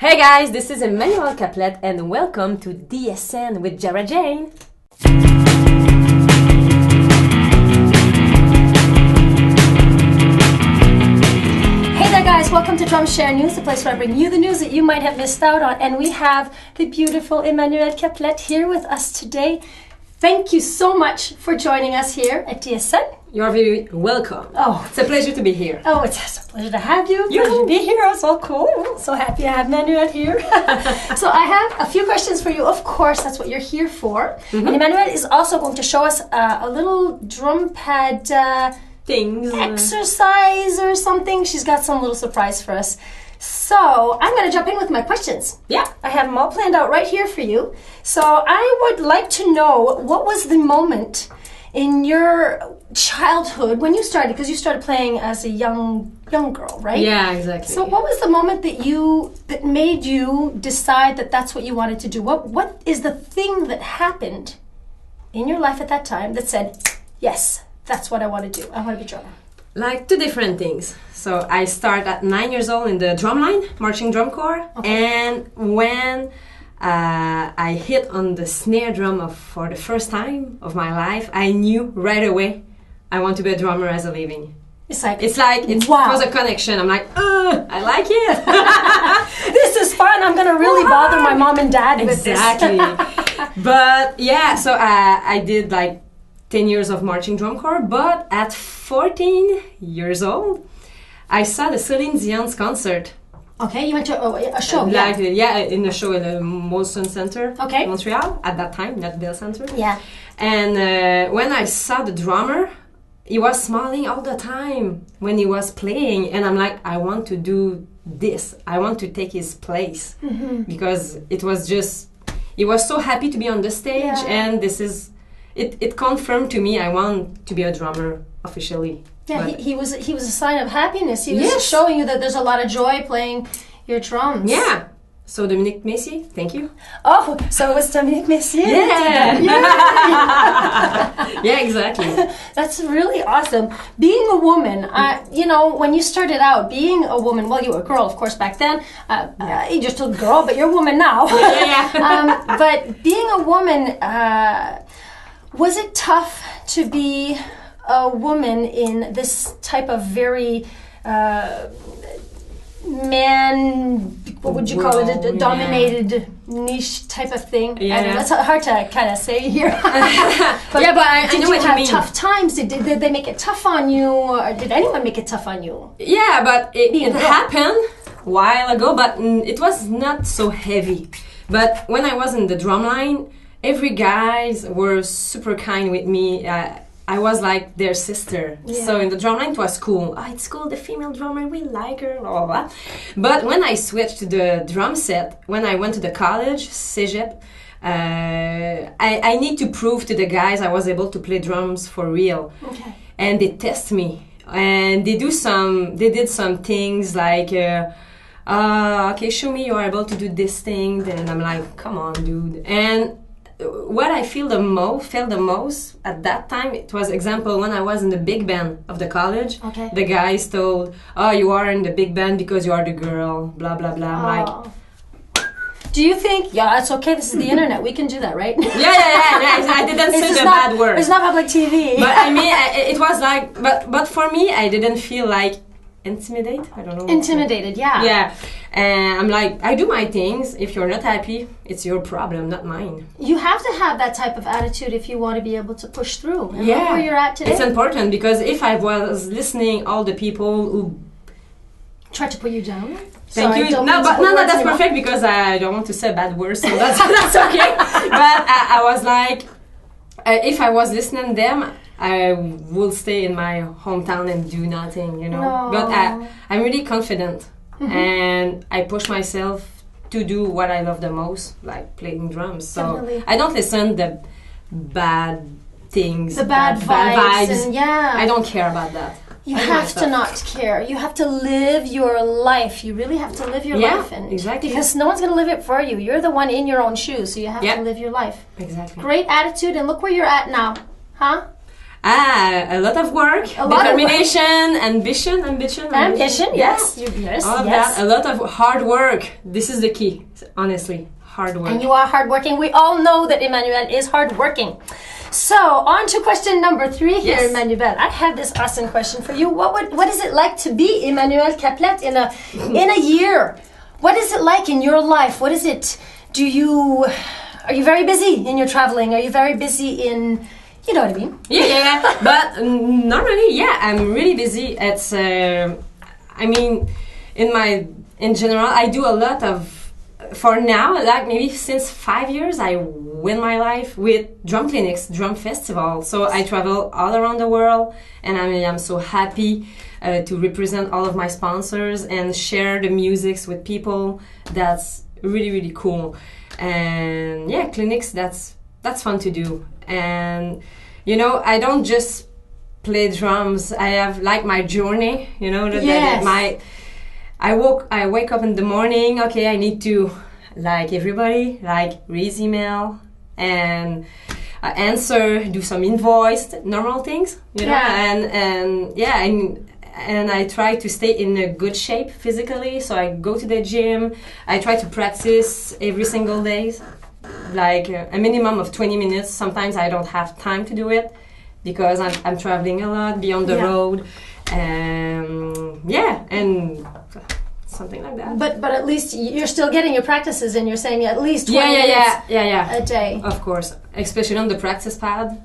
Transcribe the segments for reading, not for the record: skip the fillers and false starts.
Hey guys, this is Emmanuelle Caplette and welcome to DSN with Jarah Jane. Hey there guys, welcome to Drum Share News, the place where I bring you the news that you might have missed out on. And we have the beautiful Emmanuelle Caplette here with us today. Thank you so much for joining us here at DSN. You're very welcome. Oh, it's a pleasure to be here. Oh, it's a pleasure to have you. Pleasure to be here. It's so cool. So happy to have Emmanuelle here. So I have a few questions for you. Of course, that's what you're here for. Mm-hmm. And Emmanuelle is also going to show us a little drum pad things exercise or something. She's got some little surprise for us. So I'm going to jump in with my questions. Yeah. I have them all planned out right here for you. So I would like to know, what was the moment in your childhood when you started, because you started playing as a young girl, right? Yeah, exactly. So what was the moment that made you decide that that's what you wanted to do? What is the thing that happened in your life at that time that said, yes, that's what I want to do. I want to be drummer. Like two different things. So I started at 9 years old in the Drumline, marching drum corps. Okay. And when I hit on the snare drum for the first time of my life, I knew right away I want to be a drummer as a living. It's like wow. It was a connection. I'm like, I like it. This is fun. I'm gonna really bother my mom and dad with this. Exactly. But yeah, so I did like 10 years of marching drum corps. But at 14 years old, I saw the Celine Dion's concert. Okay, you went to a show, in a show in the Molson Center, okay, Montreal, at that time, not Bell Center. Yeah. And when I saw the drummer, he was smiling all the time when he was playing, and I'm like, I want to do this. I want to take his place, because he was so happy to be on the stage, and it confirmed to me I want to be a drummer officially. Yeah, he was a sign of happiness. He was showing you that there's a lot of joy playing your drums. Yeah. So Dominique Messier, thank you. Oh, so it was Dominique Messier. Yeah. Yeah, exactly. That's really awesome. Being a woman, when you started out, being a woman, well, you were a girl, of course, back then. You're just a girl, but you're a woman now. Yeah. But being a woman, was it tough to be a woman in this type of very what would you call it? A dominated niche type of thing. Yeah, I don't know, that's hard to kind of say here. But I know what you mean. Did you have tough times? Did they make it tough on you, or did anyone make it tough on you? Yeah, but it happened a while ago, but it was not so heavy. But when I was in the Drumline, every guys were super kind with me. I was like their sister. Yeah. So in the Drumline it was cool. Oh, it's cool, the female drummer, we like her, blah, blah, blah. But when I switched to the drum set, when I went to the college, Cégep, I need to prove to the guys I was able to play drums for real. Okay. And they test me. And they did some things like, okay, show me you are able to do this thing. And I'm like, come on, dude. And what I felt the most at that time, it was example when I was in the big band of the college. Okay. The guys told, oh, you are in the big band because you are the girl, blah, blah, blah. I'm like, do you think, it's okay, this is the internet, we can do that, right? Yeah, I didn't say the bad word. It's not public TV. But I mean, it was like, but for me, I didn't feel like intimidated. I don't know. Intimidated, yeah. Yeah. And I'm like, I do my things. If you're not happy, it's your problem, not mine. You have to have that type of attitude if you want to be able to push through. And look where you're at today. It's important, because if I was listening all the people who tried to put you down. Thank you. No, that's perfect, because I don't want to say bad words, so that's okay. But I was like, if I was listening to them, I will stay in my hometown and do nothing, No. But I'm really confident, and I push myself to do what I love the most, like playing drums. So Definitely. I don't listen to the bad things, the bad vibes. And I don't care about that. You have to not care. You have to live your life. You really have to live your life. Yeah, exactly. Because no one's going to live it for you. You're the one in your own shoes, so you have to live your life. Exactly. Great attitude, and look where you're at now. Huh? A lot of work, determination, ambition, yes, yes, all of that. A lot of hard work. This is the key, honestly, hard work. And you are hardworking. We all know that Emmanuelle is hardworking. So, on to question number 3 here, yes. Emmanuelle. I have this awesome question for you. What is it like to be Emmanuelle Caplette in a year? What is it like in your life? What is it? Are you very busy in your traveling? Are you very busy in, you know what I mean? Yeah. But normally, yeah, I'm really busy. It's, I mean, in general, I do a lot of. For now, like maybe since 5 years, I win my life with drum clinics, drum festival. So I travel all around the world, and I'm so happy to represent all of my sponsors and share the musics with people. That's really, really cool. And yeah, clinics, that's fun to do. And you know, I don't just play drums. I have like my journey. You know, I wake up in the morning, okay, I need to, like everybody, like raise email and answer, do some invoice, normal things, you know, and I try to stay in a good shape physically, so I go to the gym, I try to practice every single day, like a minimum of 20 minutes. Sometimes I don't have time to do it because I'm traveling a lot, be on the road. And something like that. But at least you're still getting your practices, and you're saying at least 20 minutes a day. Of course, especially on the practice pad.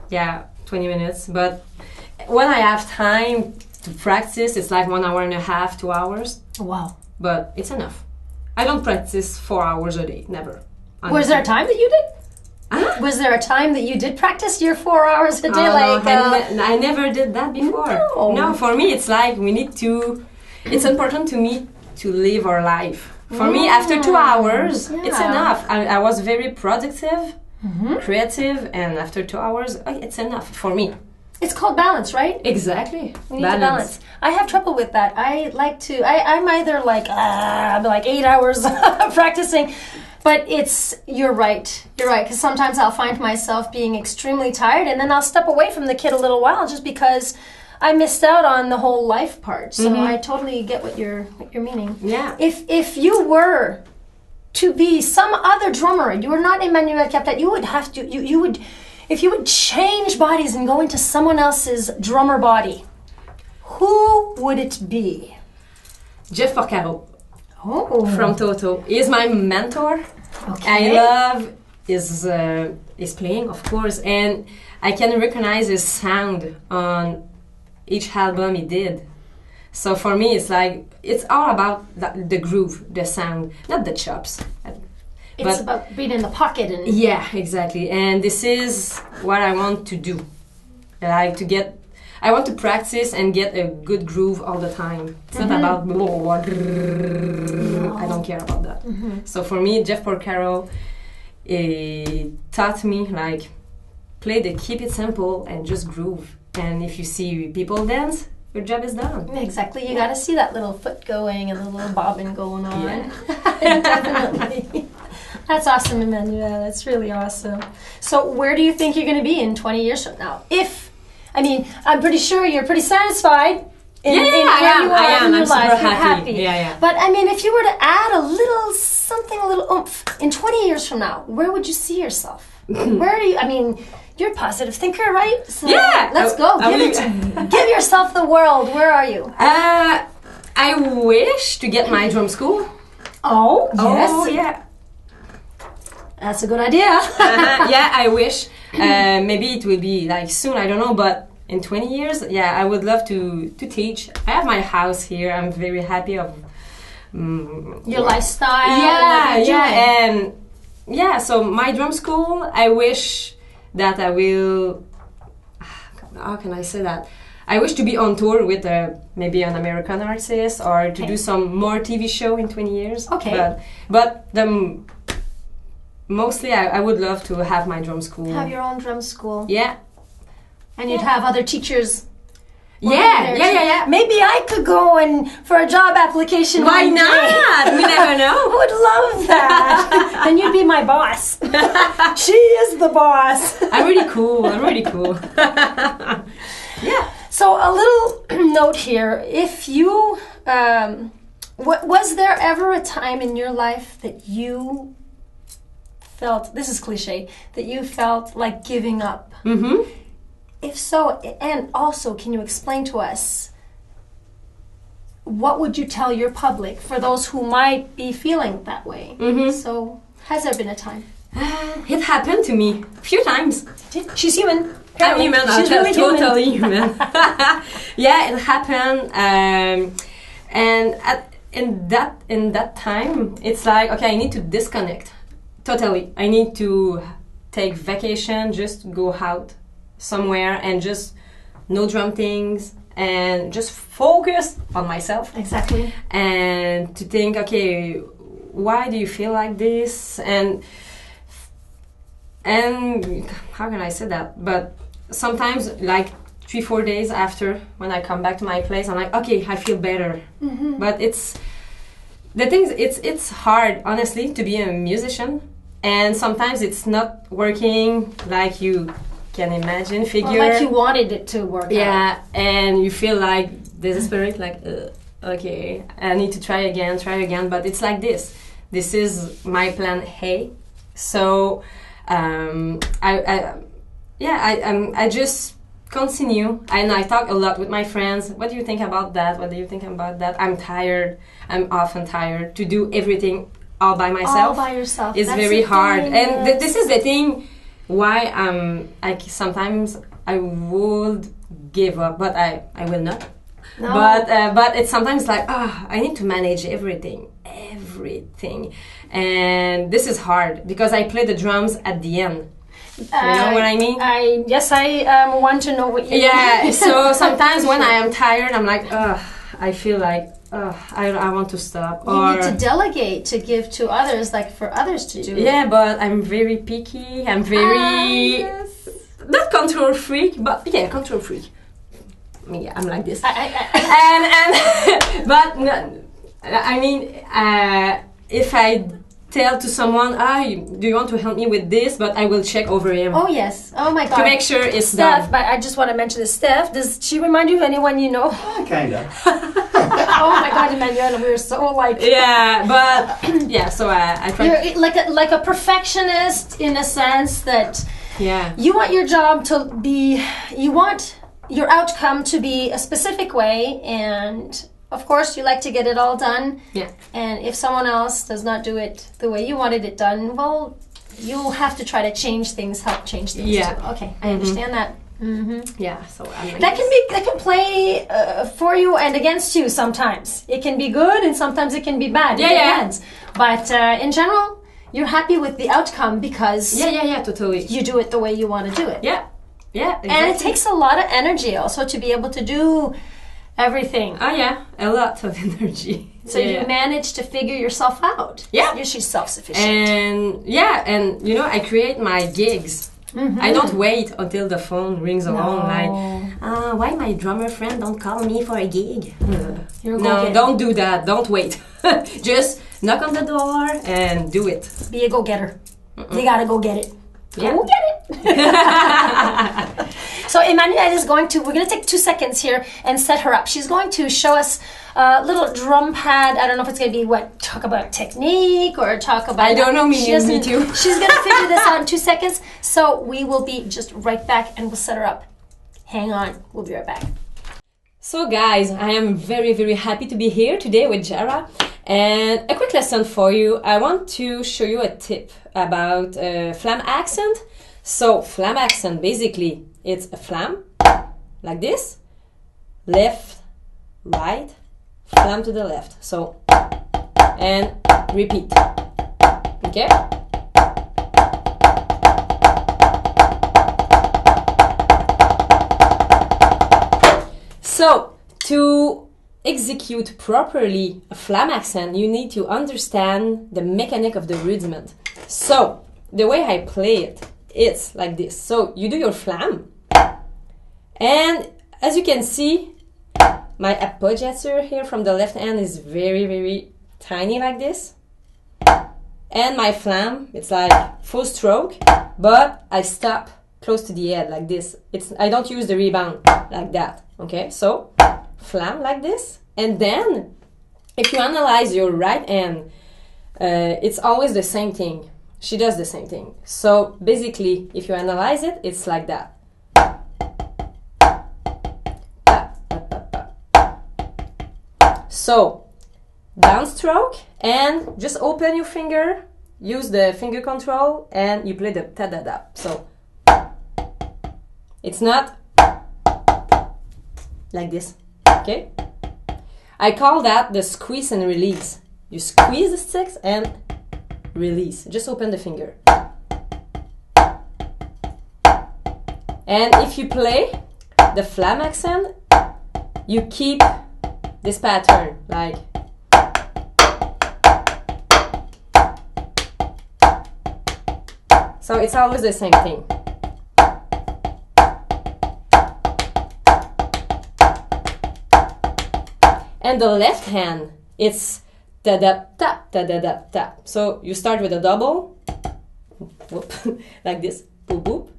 Yeah, 20 minutes. But when I have time to practice, it's like 1 hour and a half, 2 hours. Wow. But it's enough. I don't practice 4 hours a day, never. Honestly. Was there a time that you did? Was there a time that you did practice your 4 hours a day? I never did that before. No, for me it's like it's important to me to live our life. For me, after 2 hours, it's enough. I was very productive, creative, and after 2 hours, it's enough for me. It's called balance, right? Exactly. We need to balance. I have trouble with that. I'm either like 8 hours practicing. But you're right, because sometimes I'll find myself being extremely tired, and then I'll step away from the kid a little while just because I missed out on the whole life part. So I totally get what you're meaning. Yeah. If you were to be some other drummer, you were not Emmanuelle Caplette, you would have to, if you would change bodies and go into someone else's drummer body, who would it be? Jeff Porcaro. Oh. From Toto. He is my mentor. Okay. I love his playing, of course, and I can recognize his sound on each album he did. So for me, it's all about the groove, the sound, not the chops. It's about being in the pocket and. Yeah, exactly. And this is what I want to do. I want to practice and get a good groove all the time. It's not about I don't care about that. So for me, Jeff Porcaro taught me keep it simple and just groove. And if you see people dance, your job is done. Exactly. You got to see that little foot going and the little bobbing going on. Yeah. Definitely. That's awesome, Emmanuelle. That's really awesome. So where do you think you're going to be in 20 years from now? I'm pretty sure you're pretty satisfied in where you are in your life. Super happy. Yeah. But if you were to add a little oomph in 20 years from now, where would you see yourself? Where do you, you're a positive thinker, right? So let's go. Give yourself the world. Where are you? I wish to get my drum school. Oh, yes. Oh, yeah. That's a good idea. Yeah, I wish. Maybe it will be soon, I don't know, but in 20 years, I would love to teach. I have my house here. I'm very happy of your lifestyle. So my drum school, I wish that I will, how can I say that? I wish to be on tour with maybe an American artist or to do some more TV show in 20 years. Okay. But mostly I would love to have my drum school. Have your own drum school. Yeah. And you'd have other teachers. Yeah. Maybe I could go and for a job application. Why one day. not? We never know. I would love that. Then you'd be my boss. She is the boss. I'm really cool. Yeah. So a little note here. If you, was there ever a time in your life that you felt, this is cliche, that you felt like giving up? Mm-hmm. If so, and also, can you explain to us, what would you tell your public for those who might be feeling that way? Mm-hmm. So, has there been a time? It happened to me a few times. She's human. I'm human. She's really totally human. Yeah, it happened. And in that time, it's like, okay, I need to disconnect. Totally. I need to take vacation, just go out somewhere and just no drum things and just focus on myself. Exactly. And to think, okay, why do you feel like this? And how can I say that? But sometimes, like 3-4 days after, when I come back to my place, I'm like, okay, I feel better. Mm-hmm. But it's the thing. It's hard, honestly, to be a musician, and sometimes it's not working like you can imagine. Or like you wanted it to work. Yeah, and you feel like desperate, like okay, I need to try again. But it's like this. This is my plan A. So I just continue, and I talk a lot with my friends. What do you think about that? What do you think about that? I'm tired. I'm often tired to do everything all by myself. All by yourself. It's very hard, and this is the thing. Why sometimes I would give up, but I will not. No. But it's sometimes like I need to manage everything, and this is hard because I play the drums at the end. You know what I mean? I want to know what you mean. Yeah. So sometimes when I am tired, I'm like, I feel like I want to stop. You need to delegate to give to others, like for others to do. Yeah, but I'm very picky. I'm very not control freak, but yeah, control freak. Yeah, I'm like this. And but no, I mean, if I tell to someone, do you want to help me with this? But I will check over him. Oh yes. Oh my God. To make sure it's Steph, done. but I just want to mention this. Steph, does she remind you of anyone you know? Kinda. Oh my God, Emmanuelle, we're so like. Yeah, but yeah. So I try. You're like a perfectionist in a sense that. Yeah. You want your job to be. You want your outcome to be a specific way, and of course you like to get it all done. Yeah. And if someone else does not do it the way you wanted it done, well, you'll have to try to change things, help change things. Yeah. Too. Okay, I understand that. Mm-hmm. Yeah. So I'm like That can play for you and against you sometimes. It can be good and sometimes it can be bad. Yeah, it yeah. depends. But in general, you're happy with the outcome because yeah, totally. you do it the way you want to do it. Yeah. Yeah. Exactly. And it takes a lot of energy also to be able to do everything. Oh yeah, a lot of energy. So you manage to figure yourself out. Yeah. She's self-sufficient. And you know, I create my gigs. Mm-hmm. I don't wait until the phone rings along like, why my drummer friend don't call me for a gig? No, don't do that. Don't wait. Just knock on the door and do it. Be a go-getter. You gotta go get it. Yeah. Go get it. So Emmanuelle is we're going to take 2 seconds here and set her up. She's going to show us a little drum pad. I don't know if it's going to be talk about technique or talk about... I don't know, me too. She's going to figure this out in 2 seconds. So we will be just right back and we'll set her up. Hang on. We'll be right back. So guys, I am very, very happy to be here today with Jarah. And a quick lesson for you. I want to show you a tip about Flam Accent. So Flam Accent, basically, it's a flam, like this, left, right, flam to the left. So, and repeat, okay? So, to execute properly a Flam accent, you need to understand the mechanic of the rudiment. So, the way I play it, it's like this. So, you do your flam, and as you can see, my appoggiature here from the left hand is very, very tiny like this. And my flam, it's like full stroke, but I stop close to the head like this. I don't use the rebound like that, okay? So, flam like this. And then, if you analyze your right hand, it's always the same thing. She does the same thing. So, basically, if you analyze it, it's like that. So, downstroke, and just open your finger, use the finger control, and you play the ta-da-da. So, it's not like this, okay? I call that the squeeze and release. You squeeze the sticks and release. Just open the finger. And if you play the Flam Accent, you keep this pattern, like so it's always the same thing. And the left hand, it's ta-da tap, ta-da tap. So you start with a double, whoop, like this, boop boop.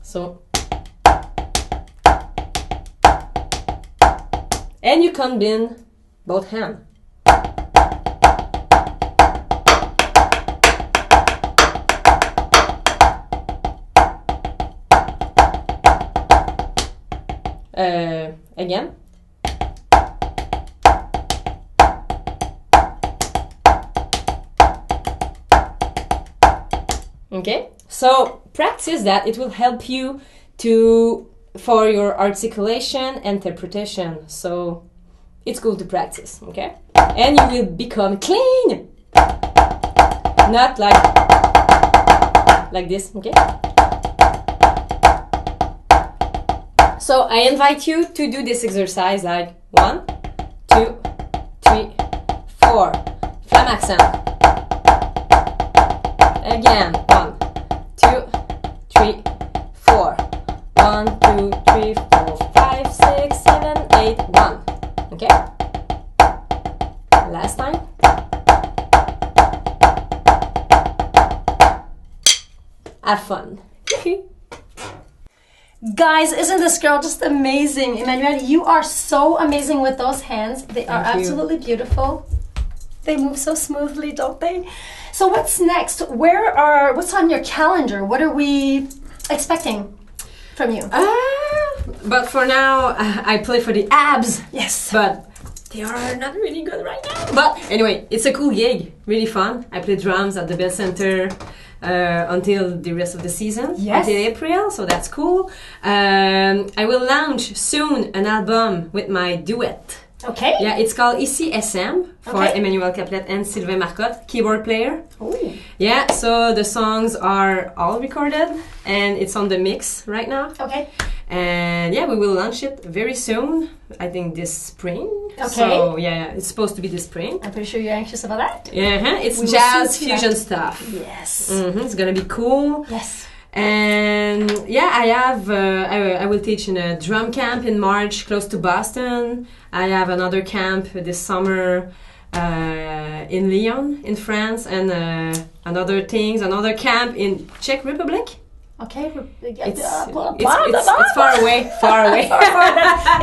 So, and you combine both hands. Again. Okay, so practice that. It will help you for your articulation and interpretation. So it's cool to practice, okay? And you will become clean, not like this, okay? So I invite you to do this exercise like 1, 2, 3, 4. Flam accent. Again, 1, 2, 3, 4. 1, 2, 3, 4, 5, 6, 7, 8, 1. Okay? Last time. Have fun. Guys, isn't this girl just amazing? Emmanuelle, you are so amazing with those hands. They are absolutely beautiful. They move so smoothly, don't they? So what's next? What's on your calendar? What are we expecting from you? But for now, I play for the abs. Yes. But they are not really good right now. But anyway, it's a cool gig. Really fun. I play drums at the Bell Center until the rest of the season. Yes. Until April, so that's cool. I will launch soon an album with my duet. Okay. Yeah, it's called Ici SM for Okay. Emmanuelle Caplette and Sylvain Marcotte, keyboard player. Ooh. Yeah, so the songs are all recorded and it's on the mix right now. Okay. And yeah, we will launch it very soon. I think this spring. Okay. So yeah, it's supposed to be this spring. I'm pretty sure you're anxious about that. Yeah, it's We will jazz soon see fusion that. stuff. Yes. It's gonna be cool. Yes. And yeah, I have I will teach in a drum camp in March close to Boston. I have another camp this summer in Lyon in France, and another camp in Czech Republic. Okay. It's far away, far away.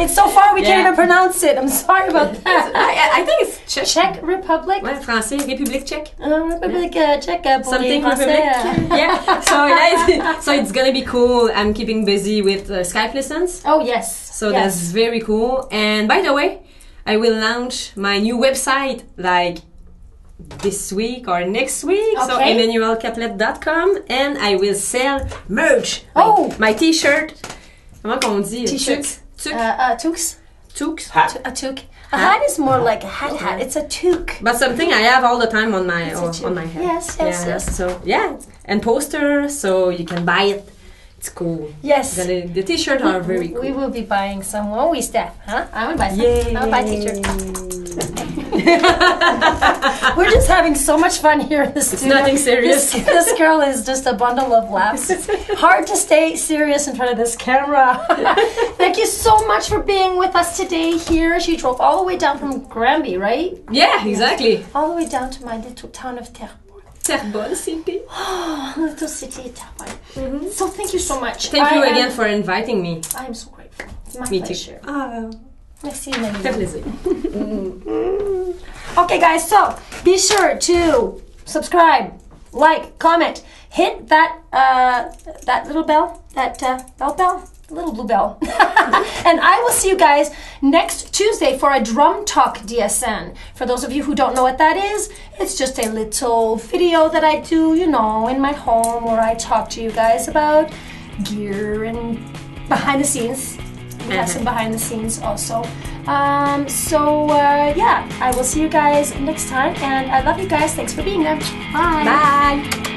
It's so far we can't Yeah. even pronounce it. I'm sorry about that. I think it's Czech. Czech Republic. Ouais, français, République tchèque. République tchèque pour Something les Français. Republic. Yeah. So yeah, so it's gonna be cool. I'm keeping busy with Skype lessons. Oh yes. So yes. that's very cool. And by the way, I will launch my new website like this week or next week. So Okay. emmanuellecaplette.com, and I will sell merch. Oh. My t-shirt. Comment qu'on dit? T-shirt. Tuk. Toques. Tuks. A toque. A hat is more like a hat. It's a toque. But something I have all the time on my It's a toque. on my head. Yes. So yeah, and posters, so you can buy it. It's cool. Yes. The t-shirts are very cool. We will be buying some. Won't we, Steph? Huh? I will buy some. Yay. I'll buy a t-shirt. We're just having so much fun here in the studio. Nothing serious. This girl is just a bundle of laughs. It's hard to stay serious in front of this camera. Thank you so much for being with us today here. She drove all the way down from Granby, right? Yeah, exactly. All the way down to my little town of Terrebonne. Terrebonne City. Oh, little city of Terrebonne. So thank you so much. Thank you again for inviting me. I am so grateful. It's my Me pleasure. too. Merci, Emmanuelle. Fait plaisir. Okay, guys, so be sure to subscribe, like, comment, hit that that little bell, that bell, little blue bell. And I will see you guys next Tuesday for a Drum Talk DSN. For those of you who don't know what that is, it's just a little video that I do, you know, in my home where I talk to you guys about gear and behind the scenes. We have some behind the scenes also. Yeah, I will see you guys next time. And I love you guys. Thanks for being there. Bye. Bye.